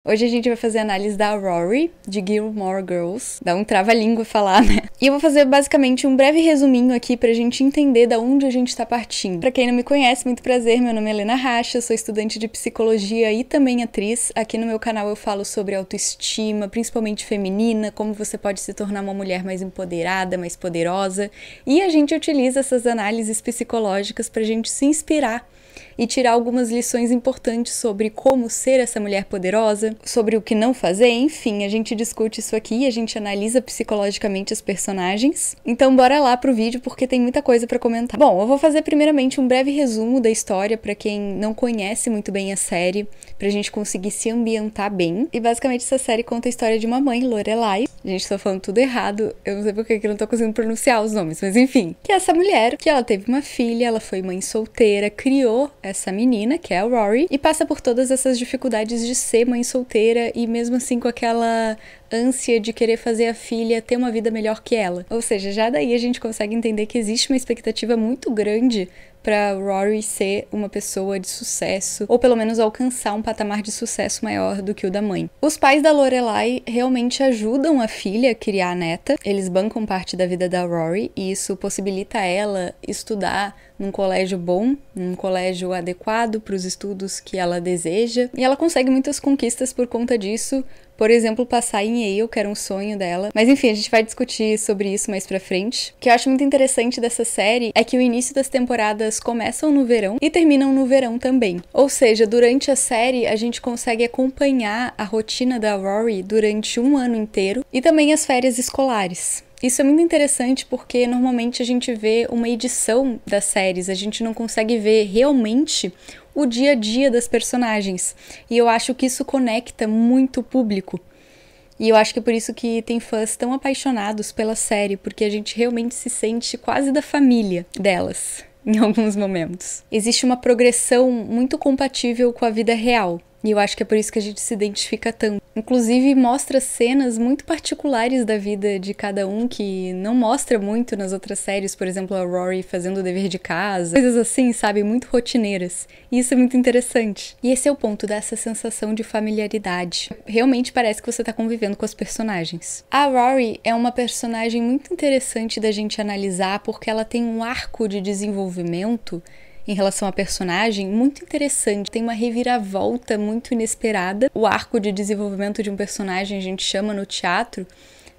Hoje a gente vai fazer a análise da Rory, de Gilmore Girls. Dá um trava-língua falar, né? E eu vou fazer basicamente um breve resuminho aqui pra gente entender da onde a gente tá partindo. Pra quem não me conhece, muito prazer, meu nome é Helena Racha, sou estudante de psicologia e também atriz. Aqui no meu canal eu falo sobre autoestima, principalmente feminina, como você pode se tornar uma mulher mais empoderada, mais poderosa. E a gente utiliza essas análises psicológicas pra gente se inspirar e tirar algumas lições importantes sobre como ser essa mulher poderosa, sobre o que não fazer, enfim, a gente discute isso aqui, a gente analisa psicologicamente os personagens. Então bora lá pro vídeo porque tem muita coisa pra comentar. Bom, eu vou fazer primeiramente um breve resumo da história pra quem não conhece muito bem a série, pra gente conseguir se ambientar bem. E basicamente essa série conta a história de uma mãe, Lorelai. Gente, tô falando tudo errado, eu não sei porque que eu não tô conseguindo pronunciar os nomes, mas enfim. Que é essa mulher, que ela teve uma filha, ela foi mãe solteira, criou essa menina, que é a Rory, e passa por todas essas dificuldades de ser mãe solteira e mesmo assim com aquela ânsia de querer fazer a filha ter uma vida melhor que ela. Ou seja, já daí a gente consegue entender que existe uma expectativa muito grande para Rory ser uma pessoa de sucesso, ou pelo menos alcançar um patamar de sucesso maior do que o da mãe. Os pais da Lorelai realmente ajudam a filha a criar a neta, eles bancam parte da vida da Rory, e isso possibilita ela estudar num colégio bom, num colégio adequado para os estudos que ela deseja, e ela consegue muitas conquistas por conta disso. Por exemplo, passar em Yale, que era um sonho dela. Mas enfim, a gente vai discutir sobre isso mais pra frente. O que eu acho muito interessante dessa série é que o início das temporadas começam no verão e terminam no verão também. Ou seja, durante a série a gente consegue acompanhar a rotina da Rory durante um ano inteiro e também as férias escolares. Isso é muito interessante porque normalmente a gente vê uma edição das séries, a gente não consegue ver realmente o dia a dia das personagens. E eu acho que isso conecta muito o público. E eu acho que é por isso que tem fãs tão apaixonados pela série, porque a gente realmente se sente quase da família delas, em alguns momentos. Existe uma progressão muito compatível com a vida real. E eu acho que é por isso que a gente se identifica tanto. Inclusive, mostra cenas muito particulares da vida de cada um que não mostra muito nas outras séries. Por exemplo, a Rory fazendo o dever de casa. Coisas assim, sabe? Muito rotineiras. E isso é muito interessante. E esse é o ponto dessa sensação de familiaridade. Realmente parece que você tá convivendo com as personagens. A Rory é uma personagem muito interessante da gente analisar porque ela tem um arco de desenvolvimento em relação à personagem, muito interessante. Tem uma reviravolta muito inesperada. O arco de desenvolvimento de um personagem, a gente chama no teatro,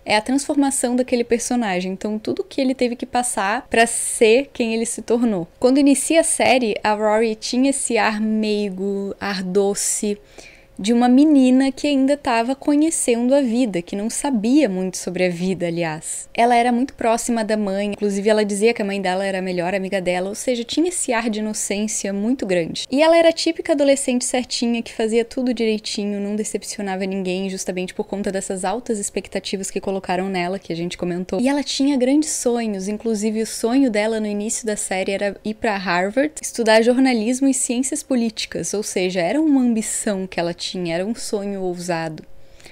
é a transformação daquele personagem. Então, tudo que ele teve que passar para ser quem ele se tornou. Quando inicia a série, a Rory tinha esse ar meigo, ar doce, de uma menina que ainda estava conhecendo a vida, que não sabia muito sobre a vida, aliás. Ela era muito próxima da mãe, inclusive ela dizia que a mãe dela era a melhor amiga dela, ou seja, tinha esse ar de inocência muito grande. E ela era a típica adolescente certinha, que fazia tudo direitinho, não decepcionava ninguém, justamente por conta dessas altas expectativas que colocaram nela, que a gente comentou. E ela tinha grandes sonhos, inclusive o sonho dela no início da série era ir para Harvard, estudar jornalismo e ciências políticas, ou seja, era uma ambição que ela tinha. Era um sonho ousado,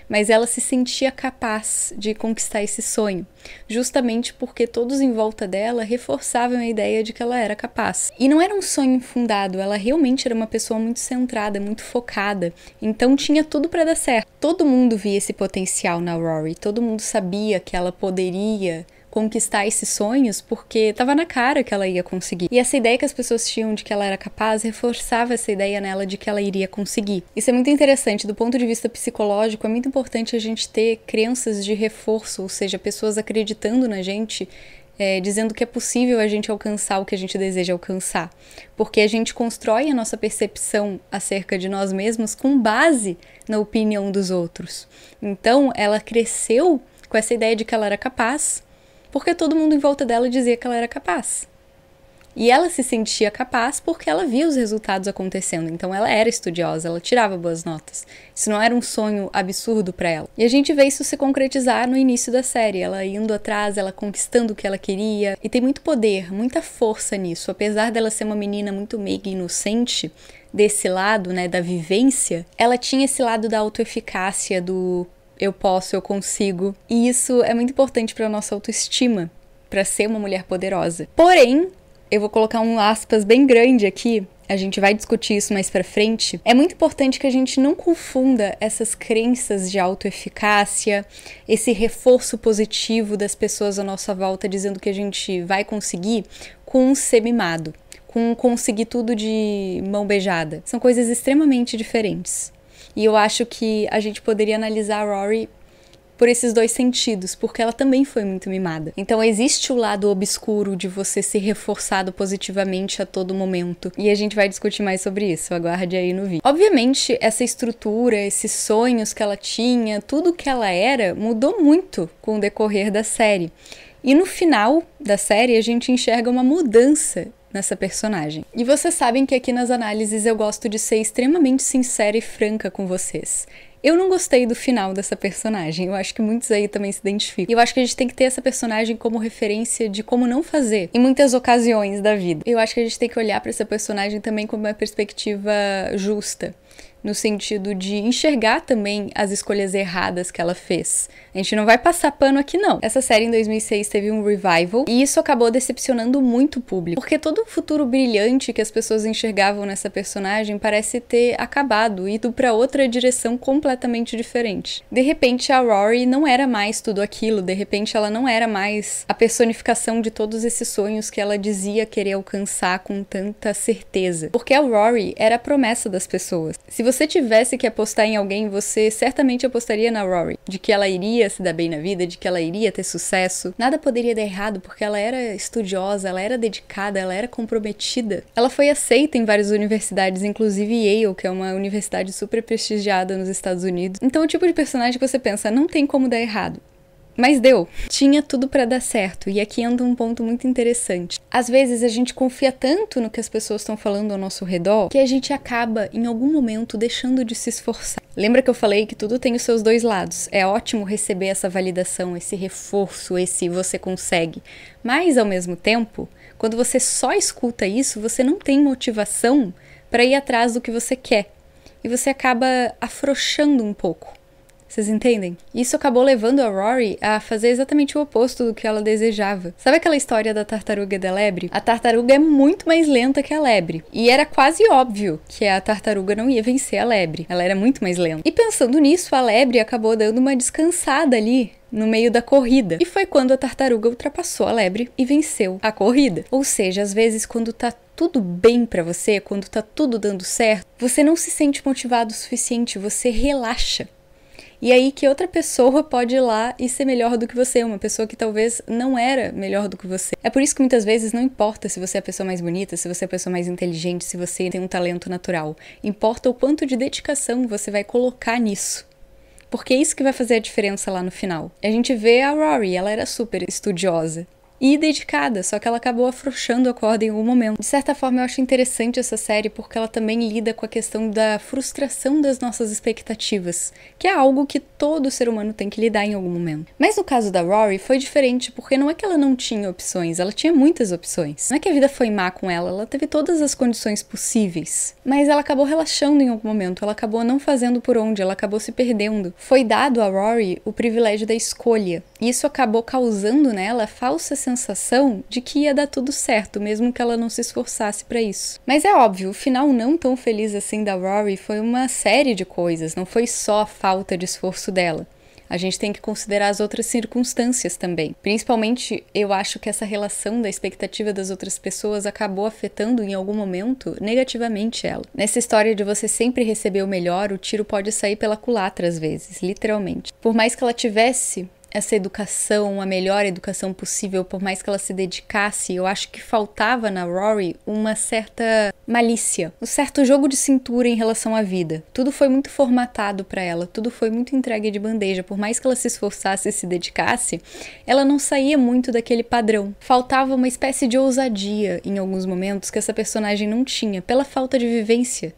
mas ela se sentia capaz de conquistar esse sonho, justamente porque todos em volta dela reforçavam a ideia de que ela era capaz. E não era um sonho infundado, ela realmente era uma pessoa muito centrada, muito focada, então tinha tudo para dar certo. Todo mundo via esse potencial na Rory, todo mundo sabia que ela poderia conquistar esses sonhos porque estava na cara que ela ia conseguir. E essa ideia que as pessoas tinham de que ela era capaz reforçava essa ideia nela de que ela iria conseguir. Isso é muito interessante. Do ponto de vista psicológico, é muito importante a gente ter crenças de reforço, ou seja, pessoas acreditando na gente, dizendo que é possível a gente alcançar o que a gente deseja alcançar. Porque a gente constrói a nossa percepção acerca de nós mesmos com base na opinião dos outros. Então, ela cresceu com essa ideia de que ela era capaz, porque todo mundo em volta dela dizia que ela era capaz. E ela se sentia capaz porque ela via os resultados acontecendo. Então ela era estudiosa, ela tirava boas notas. Isso não era um sonho absurdo para ela. E a gente vê isso se concretizar no início da série. Ela indo atrás, ela conquistando o que ela queria. E tem muito poder, muita força nisso. Apesar dela ser uma menina muito meiga e inocente, desse lado, né, da vivência, ela tinha esse lado da autoeficácia, do eu posso, eu consigo. E isso é muito importante para nossa autoestima, para ser uma mulher poderosa. Porém, eu vou colocar um aspas bem grande aqui, a gente vai discutir isso mais pra frente, é muito importante que a gente não confunda essas crenças de autoeficácia, esse reforço positivo das pessoas à nossa volta dizendo que a gente vai conseguir, com um ser mimado, com conseguir tudo de mão beijada. São coisas extremamente diferentes. E eu acho que a gente poderia analisar a Rory por esses dois sentidos, porque ela também foi muito mimada. Então existe o lado obscuro de você ser reforçado positivamente a todo momento. E a gente vai discutir mais sobre isso, aguarde aí no vídeo. Obviamente, essa estrutura, esses sonhos que ela tinha, tudo que ela era, mudou muito com o decorrer da série. E no final da série, a gente enxerga uma mudança nessa personagem. E vocês sabem que aqui nas análises eu gosto de ser extremamente sincera e franca com vocês. Eu não gostei do final dessa personagem, eu acho que muitos aí também se identificam. E eu acho que a gente tem que ter essa personagem como referência de como não fazer em muitas ocasiões da vida. Eu acho que a gente tem que olhar pra essa personagem também com uma perspectiva justa, no sentido de enxergar também as escolhas erradas que ela fez. A gente não vai passar pano aqui, não. Essa série em 2006 teve um revival e isso acabou decepcionando muito o público, porque todo o futuro brilhante que as pessoas enxergavam nessa personagem parece ter acabado e ido pra outra direção completamente diferente. De repente, a Rory não era mais tudo aquilo, de repente ela não era mais a personificação de todos esses sonhos que ela dizia querer alcançar com tanta certeza. Porque a Rory era a promessa das pessoas. Se você tivesse que apostar em alguém, você certamente apostaria na Rory, de que ela iria se dar bem na vida, de que ela iria ter sucesso. Nada poderia dar errado porque ela era estudiosa, ela era dedicada, ela era comprometida. Ela foi aceita em várias universidades, inclusive Yale, que é uma universidade super prestigiada nos Estados Unidos. Então, o tipo de personagem que você pensa, não tem como dar errado. Mas deu. Tinha tudo pra dar certo. E aqui entra um ponto muito interessante. Às vezes a gente confia tanto no que as pessoas estão falando ao nosso redor que a gente acaba, em algum momento, deixando de se esforçar. Lembra que eu falei que tudo tem os seus dois lados? É ótimo receber essa validação, esse reforço, esse você consegue. Mas, ao mesmo tempo, quando você só escuta isso, você não tem motivação pra ir atrás do que você quer. E você acaba afrouxando um pouco. Vocês entendem? Isso acabou levando a Rory a fazer exatamente o oposto do que ela desejava. Sabe aquela história da tartaruga e da lebre? A tartaruga é muito mais lenta que a lebre. E era quase óbvio que a tartaruga não ia vencer a lebre. Ela era muito mais lenta. E pensando nisso, a lebre acabou dando uma descansada ali no meio da corrida. E foi quando a tartaruga ultrapassou a lebre e venceu a corrida. Ou seja, às vezes quando tá tudo bem pra você, quando tá tudo dando certo, você não se sente motivado o suficiente, você relaxa. E aí que outra pessoa pode ir lá e ser melhor do que você, uma pessoa que talvez não era melhor do que você. É por isso que muitas vezes não importa se você é a pessoa mais bonita, se você é a pessoa mais inteligente, se você tem um talento natural. Importa o quanto de dedicação você vai colocar nisso. Porque é isso que vai fazer a diferença lá no final. A gente vê a Rory, ela era super estudiosa e dedicada, só que ela acabou afrouxando a corda em algum momento. De certa forma, eu acho interessante essa série porque ela também lida com a questão da frustração das nossas expectativas, que é algo que todo ser humano tem que lidar em algum momento. Mas no caso da Rory foi diferente porque não é que ela não tinha opções, ela tinha muitas opções. Não é que a vida foi má com ela, ela teve todas as condições possíveis, mas ela acabou relaxando em algum momento, ela acabou não fazendo por onde, ela acabou se perdendo. Foi dado a Rory o privilégio da escolha, e isso acabou causando nela a falsa sensação de que ia dar tudo certo, mesmo que ela não se esforçasse pra isso. Mas é óbvio, o final não tão feliz assim da Rory foi uma série de coisas, não foi só a falta de esforço dela. A gente tem que considerar as outras circunstâncias também. Principalmente, eu acho que essa relação da expectativa das outras pessoas acabou afetando em algum momento negativamente ela. Nessa história de você sempre receber o melhor, o tiro pode sair pela culatra às vezes, literalmente. Por mais que ela tivesse essa educação, a melhor educação possível, por mais que ela se dedicasse, eu acho que faltava na Rory uma certa malícia, um certo jogo de cintura em relação à vida. Tudo foi muito formatado para ela, tudo foi muito entregue de bandeja. Por mais que ela se esforçasse e se dedicasse, ela não saía muito daquele padrão. Faltava uma espécie de ousadia em alguns momentos que essa personagem não tinha, pela falta de vivência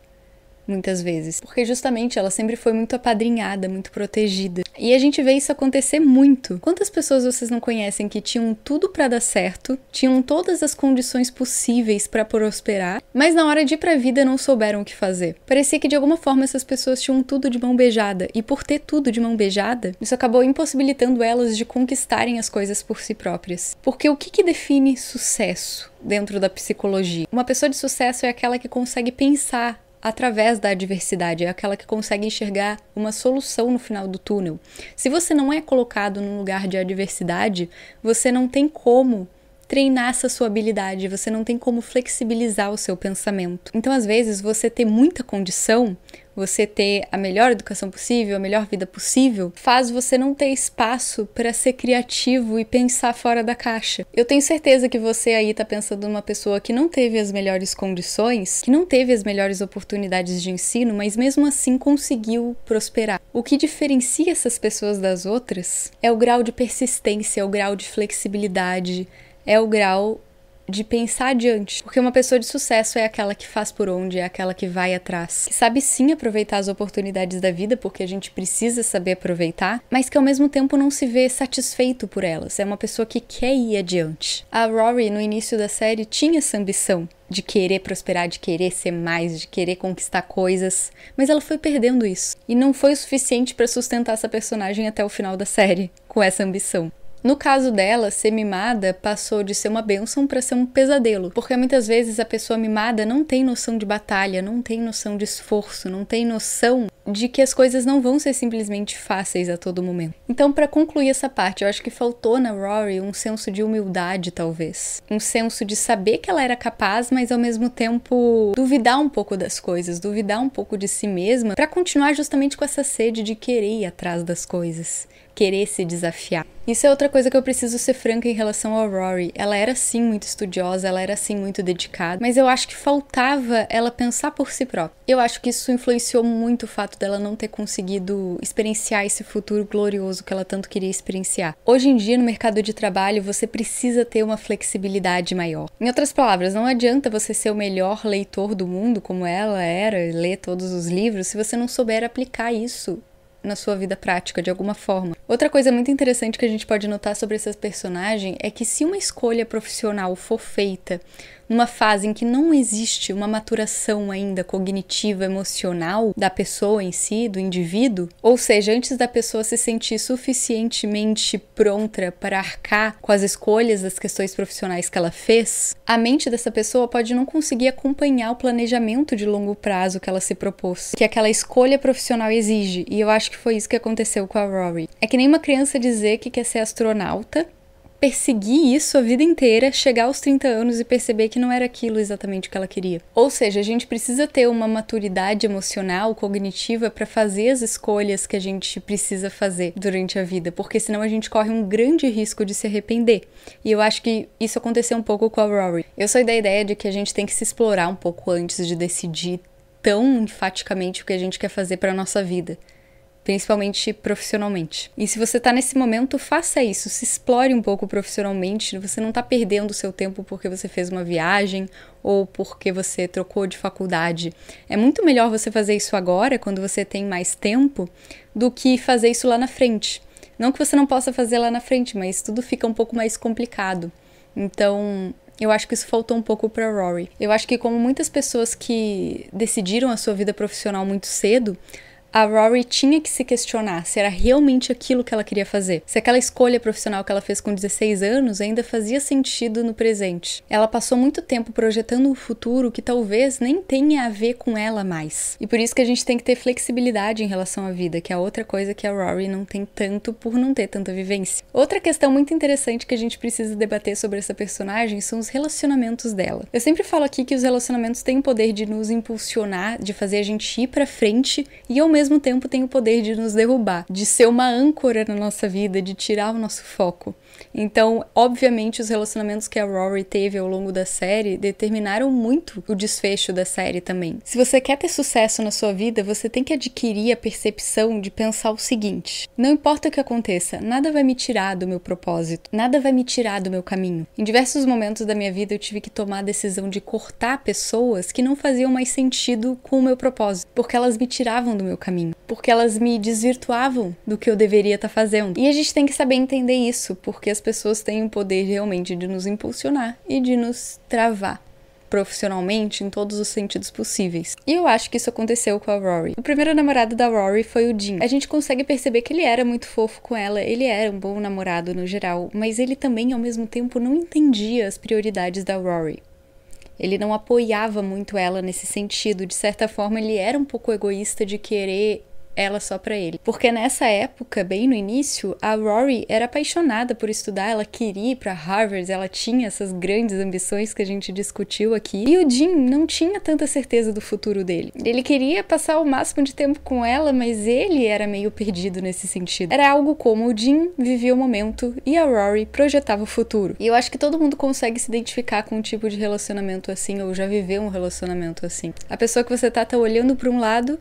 muitas vezes, porque justamente ela sempre foi muito apadrinhada, muito protegida. E a gente vê isso acontecer muito. Quantas pessoas vocês não conhecem que tinham tudo pra dar certo, tinham todas as condições possíveis pra prosperar, mas na hora de ir pra vida não souberam o que fazer? Parecia que de alguma forma essas pessoas tinham tudo de mão beijada, e por ter tudo de mão beijada, isso acabou impossibilitando elas de conquistarem as coisas por si próprias. Porque o que define sucesso dentro da psicologia? Uma pessoa de sucesso é aquela que consegue pensar através da adversidade, é aquela que consegue enxergar uma solução no final do túnel. Se você não é colocado num lugar de adversidade, você não tem como treinar essa sua habilidade, você não tem como flexibilizar o seu pensamento. Então, às vezes, você ter muita condição, você ter a melhor educação possível, a melhor vida possível, faz você não ter espaço para ser criativo e pensar fora da caixa. Eu tenho certeza que você aí tá pensando numa pessoa que não teve as melhores condições, que não teve as melhores oportunidades de ensino, mas mesmo assim conseguiu prosperar. O que diferencia essas pessoas das outras é o grau de persistência, é o grau de flexibilidade, é o grau de pensar adiante. Porque uma pessoa de sucesso é aquela que faz por onde, é aquela que vai atrás, que sabe sim aproveitar as oportunidades da vida, porque a gente precisa saber aproveitar, mas que ao mesmo tempo não se vê satisfeito por elas. É uma pessoa que quer ir adiante. A Rory, no início da série, tinha essa ambição de querer prosperar, de querer ser mais, de querer conquistar coisas, mas ela foi perdendo isso. E não foi o suficiente para sustentar essa personagem até o final da série, com essa ambição. No caso dela, ser mimada passou de ser uma bênção para ser um pesadelo, porque muitas vezes a pessoa mimada não tem noção de batalha, não tem noção de esforço, não tem noção de que as coisas não vão ser simplesmente fáceis a todo momento. Então, para concluir essa parte, eu acho que faltou na Rory um senso de humildade, talvez. Um senso de saber que ela era capaz, mas ao mesmo tempo duvidar um pouco das coisas, duvidar um pouco de si mesma, para continuar justamente com essa sede de querer ir atrás das coisas, querer se desafiar. Isso é outra coisa que eu preciso ser franca em relação a Rory. Ela era sim muito estudiosa, ela era sim muito dedicada, mas eu acho que faltava ela pensar por si própria. Eu acho que isso influenciou muito o fato dela não ter conseguido experienciar esse futuro glorioso que ela tanto queria experienciar. Hoje em dia, no mercado de trabalho, você precisa ter uma flexibilidade maior. Em outras palavras, não adianta você ser o melhor leitor do mundo, como ela era, ler todos os livros, se você não souber aplicar isso na sua vida prática, de alguma forma. Outra coisa muito interessante que a gente pode notar sobre essa personagem é que se uma escolha profissional for feita numa fase em que não existe uma maturação ainda cognitiva, emocional da pessoa em si, do indivíduo, ou seja, antes da pessoa se sentir suficientemente pronta para arcar com as escolhas das questões profissionais que ela fez, a mente dessa pessoa pode não conseguir acompanhar o planejamento de longo prazo que ela se propôs, que aquela escolha profissional exige, e eu acho que foi isso que aconteceu com a Rory. É que nem uma criança dizer que quer ser astronauta, perseguir isso a vida inteira, chegar aos 30 anos e perceber que não era aquilo exatamente o que ela queria. Ou seja, a gente precisa ter uma maturidade emocional, cognitiva, para fazer as escolhas que a gente precisa fazer durante a vida, porque senão a gente corre um grande risco de se arrepender. E eu acho que isso aconteceu um pouco com a Rory. Eu sou da ideia de que a gente tem que se explorar um pouco antes de decidir tão enfaticamente o que a gente quer fazer para a nossa vida, principalmente profissionalmente. E se você tá nesse momento, faça isso, se explore um pouco profissionalmente, você não tá perdendo o seu tempo porque você fez uma viagem ou porque você trocou de faculdade. É muito melhor você fazer isso agora, quando você tem mais tempo, do que fazer isso lá na frente. Não que você não possa fazer lá na frente, mas tudo fica um pouco mais complicado. Então, eu acho que isso faltou um pouco pra Rory. Eu acho que como muitas pessoas que decidiram a sua vida profissional muito cedo, a Rory tinha que se questionar se era realmente aquilo que ela queria fazer. Se aquela escolha profissional que ela fez com 16 anos ainda fazia sentido no presente. Ela passou muito tempo projetando um futuro que talvez nem tenha a ver com ela mais. E por isso que a gente tem que ter flexibilidade em relação à vida, que é outra coisa que a Rory não tem tanto por não ter tanta vivência. Outra questão muito interessante que a gente precisa debater sobre essa personagem são os relacionamentos dela. Eu sempre falo aqui que os relacionamentos têm o poder de nos impulsionar, de fazer a gente ir pra frente e ao mesmo mesmo tempo tem o poder de nos derrubar, de ser uma âncora na nossa vida, de tirar o nosso foco. Então, obviamente, os relacionamentos que a Rory teve ao longo da série determinaram muito o desfecho da série também. Se você quer ter sucesso na sua vida, você tem que adquirir a percepção de pensar o seguinte: não importa o que aconteça, nada vai me tirar do meu propósito, nada vai me tirar do meu caminho. Em diversos momentos da minha vida eu tive que tomar a decisão de cortar pessoas que não faziam mais sentido com o meu propósito, porque elas me tiravam do meu caminho, porque elas me desvirtuavam do que eu deveria estar fazendo. E a gente tem que saber entender isso, porque as pessoas têm o poder realmente de nos impulsionar e de nos travar profissionalmente em todos os sentidos possíveis. E eu acho que isso aconteceu com a Rory. O primeiro namorado da Rory foi o Dean. A gente consegue perceber que ele era muito fofo com ela, ele era um bom namorado no geral, mas ele também, ao mesmo tempo, não entendia as prioridades da Rory. Ele não apoiava muito ela nesse sentido. De certa forma, ele era um pouco egoísta de querer ela só pra ele. Porque nessa época, bem no início, a Rory era apaixonada por estudar, ela queria ir pra Harvard, ela tinha essas grandes ambições que a gente discutiu aqui. E o Dean não tinha tanta certeza do futuro dele. Ele queria passar o máximo de tempo com ela, mas ele era meio perdido nesse sentido. Era algo como o Dean vivia o momento e a Rory projetava o futuro. E eu acho que todo mundo consegue se identificar com um tipo de relacionamento assim, ou já viveu um relacionamento assim. A pessoa que você tá olhando pra um lado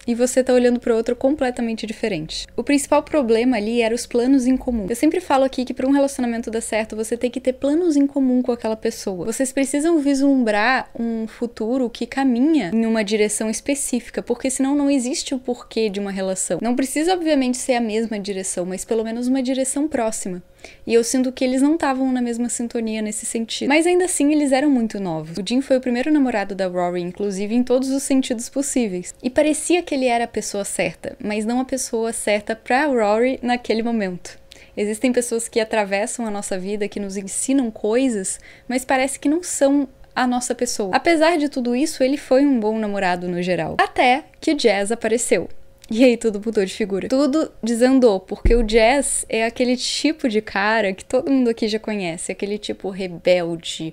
e você tá olhando para outro completamente diferente. O principal problema ali era os planos em comum. Eu sempre falo aqui que para um relacionamento dar certo, você tem que ter planos em comum com aquela pessoa. Vocês precisam vislumbrar um futuro que caminha em uma direção específica, porque senão não existe o porquê de uma relação. Não precisa, obviamente, ser a mesma direção, mas pelo menos uma direção próxima. E eu sinto que eles não estavam na mesma sintonia nesse sentido. Mas ainda assim, eles eram muito novos. O Dean foi o primeiro namorado da Rory, inclusive em todos os sentidos possíveis. E parecia que ele era a pessoa certa, mas não a pessoa certa pra Rory naquele momento. Existem pessoas que atravessam a nossa vida, que nos ensinam coisas, mas parece que não são a nossa pessoa. Apesar de tudo isso, ele foi um bom namorado no geral. Até que Jazz apareceu. E aí tudo mudou de figura. Tudo desandou, porque o Jazz é aquele tipo de cara que todo mundo aqui já conhece. Aquele tipo rebelde,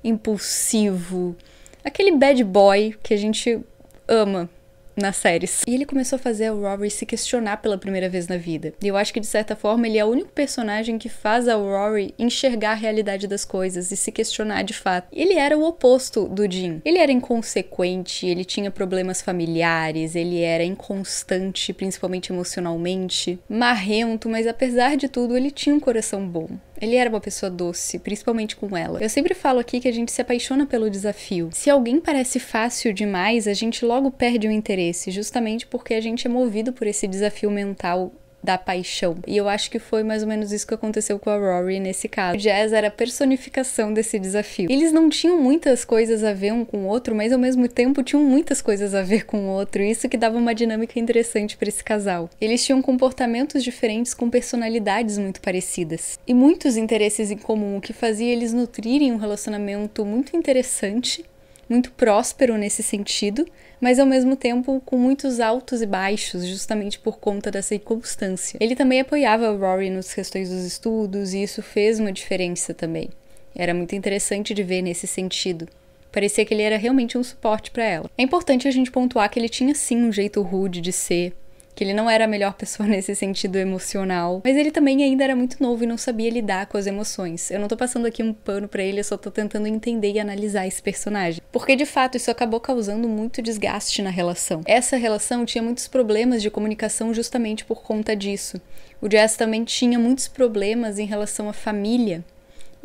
impulsivo, aquele bad boy que a gente ama nas séries. E ele começou a fazer a Rory se questionar pela primeira vez na vida. E eu acho que, de certa forma, ele é o único personagem que faz a Rory enxergar a realidade das coisas e se questionar de fato. Ele era o oposto do Dean. Ele era inconsequente, ele tinha problemas familiares, ele era inconstante, principalmente emocionalmente, marrento, mas apesar de tudo, ele tinha um coração bom. Ele era uma pessoa doce, principalmente com ela. Eu sempre falo aqui que a gente se apaixona pelo desafio. Se alguém parece fácil demais, a gente logo perde o interesse, justamente porque a gente é movido por esse desafio mental da paixão. E eu acho que foi mais ou menos isso que aconteceu com a Rory nesse caso. O Jazz era a personificação desse desafio. Eles não tinham muitas coisas a ver um com o outro, mas ao mesmo tempo tinham muitas coisas a ver com o outro. Isso que dava uma dinâmica interessante para esse casal. Eles tinham comportamentos diferentes com personalidades muito parecidas. E muitos interesses em comum, o que fazia eles nutrirem um relacionamento muito interessante, muito próspero nesse sentido, mas ao mesmo tempo com muitos altos e baixos, justamente por conta dessa inconstância. Ele também apoiava a Rory nas questões dos estudos, e isso fez uma diferença também. Era muito interessante de ver nesse sentido. Parecia que ele era realmente um suporte para ela. É importante a gente pontuar que ele tinha sim um jeito rude de ser, que ele não era a melhor pessoa nesse sentido emocional, mas ele também ainda era muito novo e não sabia lidar com as emoções. Eu não tô passando aqui um pano pra ele, eu só tô tentando entender e analisar esse personagem. Porque, de fato, isso acabou causando muito desgaste na relação. Essa relação tinha muitos problemas de comunicação justamente por conta disso. O Jazz também tinha muitos problemas em relação à família,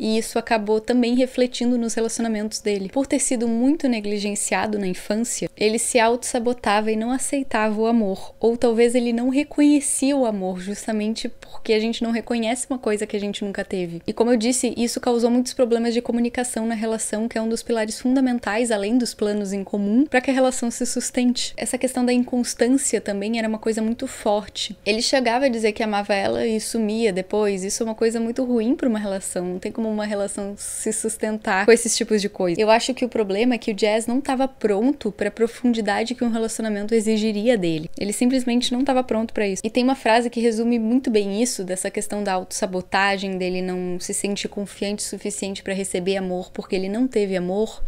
e isso acabou também refletindo nos relacionamentos dele. Por ter sido muito negligenciado na infância, ele se auto-sabotava e não aceitava o amor. Ou talvez ele não reconhecia o amor, justamente porque a gente não reconhece uma coisa que a gente nunca teve. E como eu disse, isso causou muitos problemas de comunicação na relação, que é um dos pilares fundamentais, além dos planos em comum, para que a relação se sustente. Essa questão da inconstância também era uma coisa muito forte. Ele chegava a dizer que amava ela e sumia depois. Isso é uma coisa muito ruim para uma relação. Não tem como uma relação se sustentar com esses tipos de coisa. Eu acho que o problema é que o Jazz não estava pronto para a profundidade que um relacionamento exigiria dele. Ele simplesmente não estava pronto para isso. E tem uma frase que resume muito bem isso, dessa questão da autossabotagem, dele não se sentir confiante o suficiente para receber amor porque ele não teve amor,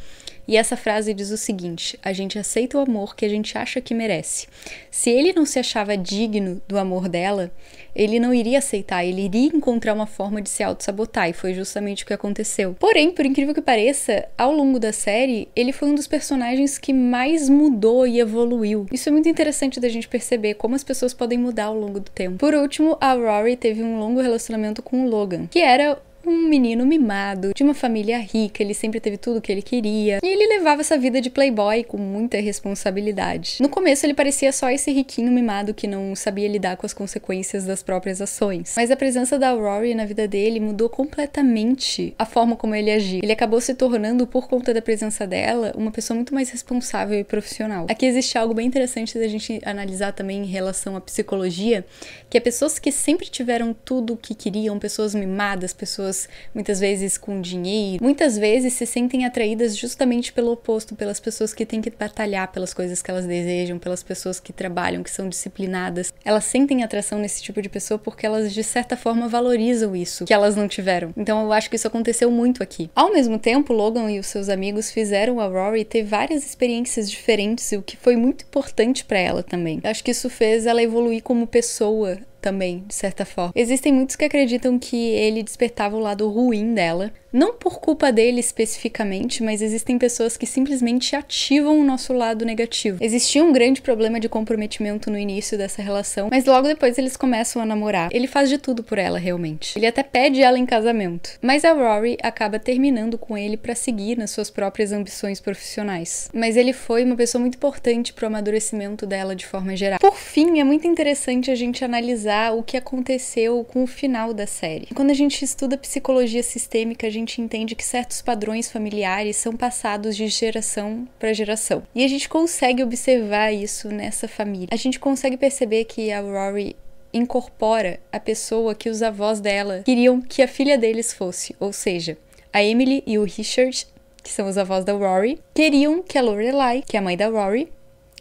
E essa frase diz o seguinte: a gente aceita o amor que a gente acha que merece. Se ele não se achava digno do amor dela, ele não iria aceitar, ele iria encontrar uma forma de se auto-sabotar, e foi justamente o que aconteceu. Porém, por incrível que pareça, ao longo da série, ele foi um dos personagens que mais mudou e evoluiu. Isso é muito interessante da gente perceber como as pessoas podem mudar ao longo do tempo. Por último, a Rory teve um longo relacionamento com o Logan, que era um menino mimado, de uma família rica, ele sempre teve tudo o que ele queria, e ele levava essa vida de playboy com muita responsabilidade. No começo ele parecia só esse riquinho mimado que não sabia lidar com as consequências das próprias ações. Mas a presença da Rory na vida dele mudou completamente a forma como ele agia. Ele acabou se tornando, por conta da presença dela, uma pessoa muito mais responsável e profissional. Aqui existe algo bem interessante da gente analisar também em relação à psicologia, que é pessoas que sempre tiveram tudo o que queriam, pessoas mimadas, pessoas muitas vezes com dinheiro, muitas vezes se sentem atraídas justamente pelo oposto, pelas pessoas que têm que batalhar pelas coisas que elas desejam, pelas pessoas que trabalham, que são disciplinadas. Elas sentem atração nesse tipo de pessoa porque elas, de certa forma, valorizam isso que elas não tiveram. Então eu acho que isso aconteceu muito aqui. Ao mesmo tempo, Logan e os seus amigos fizeram a Rory ter várias experiências diferentes, o que foi muito importante pra ela também. Eu acho que isso fez ela evoluir como pessoa também, de certa forma. Existem muitos que acreditam que ele despertava o lado ruim dela, não por culpa dele especificamente, mas existem pessoas que simplesmente ativam o nosso lado negativo. Existia um grande problema de comprometimento no início dessa relação, mas logo depois eles começam a namorar. Ele faz de tudo por ela, realmente. Ele até pede ela em casamento. Mas a Rory acaba terminando com ele pra seguir nas suas próprias ambições profissionais. Mas ele foi uma pessoa muito importante pro amadurecimento dela de forma geral. Por fim, é muito interessante a gente analisar o que aconteceu com o final da série. Quando a gente estuda psicologia sistêmica, a gente entende que certos padrões familiares são passados de geração para geração. E a gente consegue observar isso nessa família. A gente consegue perceber que a Rory incorpora a pessoa que os avós dela queriam que a filha deles fosse. Ou seja, a Emily e o Richard, que são os avós da Rory, queriam que a Lorelai, que é a mãe da Rory,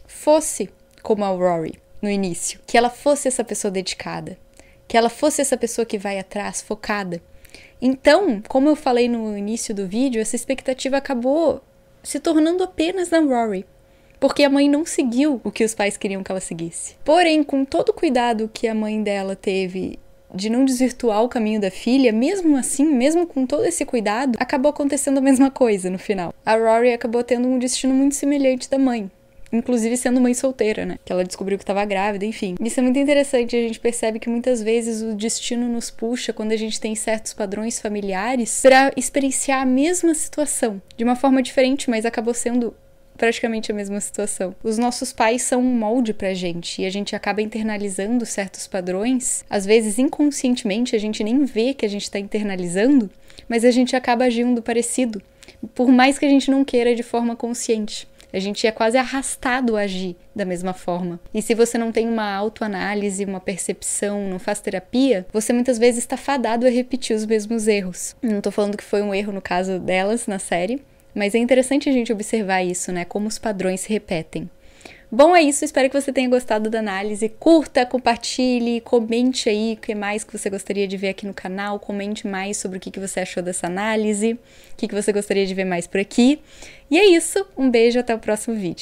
fosse como a Rory no início. Que ela fosse essa pessoa dedicada. Que ela fosse essa pessoa que vai atrás, focada. Então, como eu falei no início do vídeo, essa expectativa acabou se tornando apenas na Rory. Porque a mãe não seguiu o que os pais queriam que ela seguisse. Porém, com todo o cuidado que a mãe dela teve de não desvirtuar o caminho da filha, mesmo assim, mesmo com todo esse cuidado, acabou acontecendo a mesma coisa no final. A Rory acabou tendo um destino muito semelhante da mãe. Inclusive sendo mãe solteira, né? Que ela descobriu que estava grávida, enfim. Isso é muito interessante, a gente percebe que muitas vezes o destino nos puxa, quando a gente tem certos padrões familiares, para experienciar a mesma situação. De uma forma diferente, mas acabou sendo praticamente a mesma situação. Os nossos pais são um molde pra gente, e a gente acaba internalizando certos padrões. Às vezes, inconscientemente, a gente nem vê que a gente tá internalizando, mas a gente acaba agindo parecido. Por mais que a gente não queira de forma consciente. A gente é quase arrastado a agir da mesma forma. E se você não tem uma autoanálise, uma percepção, não faz terapia, você muitas vezes está fadado a repetir os mesmos erros. Não tô falando que foi um erro no caso delas na série, mas é interessante a gente observar isso, né? Como os padrões se repetem. Bom, é isso. Espero que você tenha gostado da análise. Curta, compartilhe, comente aí o que mais que você gostaria de ver aqui no canal. Comente mais sobre o que você achou dessa análise, o que você gostaria de ver mais por aqui. E é isso. Um beijo, até o próximo vídeo.